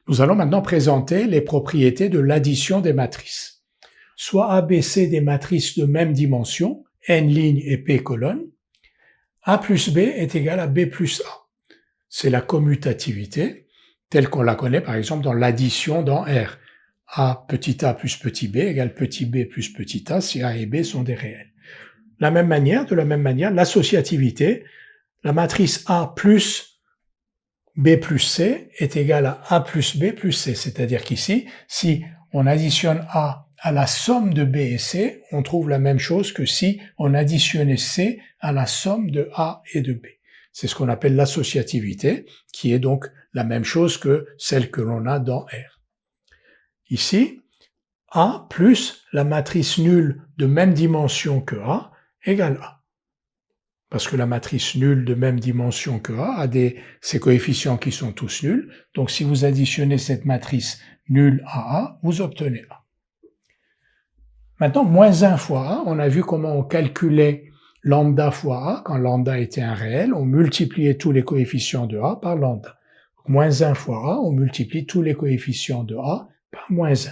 Nous allons maintenant présenter les propriétés de l'addition des matrices. Soit ABC des matrices de même dimension, n lignes et p colonnes, A plus B est égal à B plus A. C'est la commutativité, telle qu'on la connaît par exemple dans l'addition dans R. A petit a plus petit b égale petit b plus petit a si A et B sont des réels. De la même manière, l'associativité, la matrice A plus B plus C est égale à A plus B plus C. C'est-à-dire qu'ici, si on additionne A à la somme de B et C, on trouve la même chose que si on additionnait C à la somme de A et de B. C'est ce qu'on appelle l'associativité, qui est donc la même chose que celle que l'on a dans R. Ici, A plus la matrice nulle de même dimension que A égale A. Parce que la matrice nulle de même dimension que A a ses coefficients qui sont tous nuls. Donc si vous additionnez cette matrice nulle à A, vous obtenez A. Maintenant, moins 1 fois A, on a vu comment on calculait lambda fois A. Quand lambda était un réel, on multipliait tous les coefficients de A par lambda. Donc, moins 1 fois A, on multiplie tous les coefficients de A par moins 1.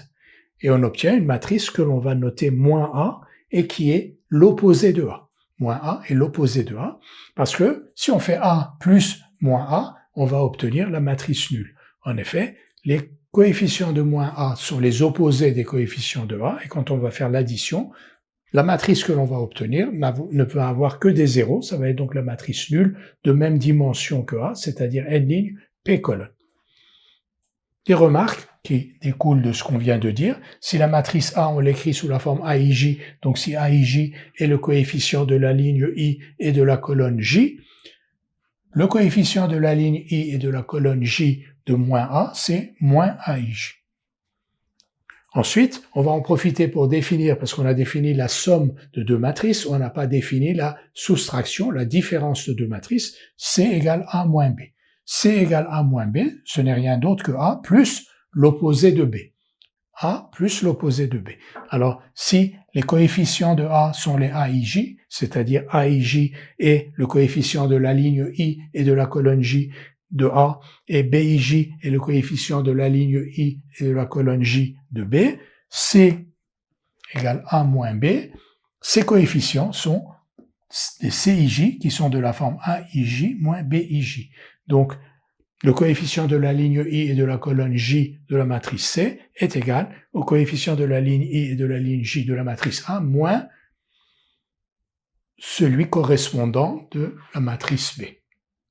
Et on obtient une matrice que l'on va noter moins A et qui est l'opposé de A. Moins A est l'opposé de A, parce que si on fait A plus moins A, on va obtenir la matrice nulle. En effet, les coefficients de moins A sont les opposés des coefficients de A, et quand on va faire l'addition, la matrice que l'on va obtenir ne peut avoir que des zéros, ça va être donc la matrice nulle de même dimension que A, c'est-à-dire n lignes, p colonnes. Des remarques qui découlent de ce qu'on vient de dire. Si la matrice A, on l'écrit sous la forme AIJ, donc si AIJ est le coefficient de la ligne I et de la colonne J, le coefficient de la ligne I et de la colonne J de moins A, c'est moins AIJ. Ensuite, on va en profiter pour définir, parce qu'on a défini la somme de deux matrices, on n'a pas défini la soustraction, la différence de deux matrices, C égale A moins B. C égale A moins B, ce n'est rien d'autre que A plus l'opposé de B. A plus l'opposé de B. Alors, si les coefficients de A sont les AIJ, c'est-à-dire AIJ est le coefficient de la ligne I et de la colonne J de A, et BIJ est le coefficient de la ligne I et de la colonne J de B, C égale A moins B, ces coefficients sont des CIJ qui sont de la forme AIJ moins BIJ. Donc, le coefficient de la ligne I et de la colonne J de la matrice C est égal au coefficient de la ligne I et de la ligne J de la matrice A moins celui correspondant de la matrice B.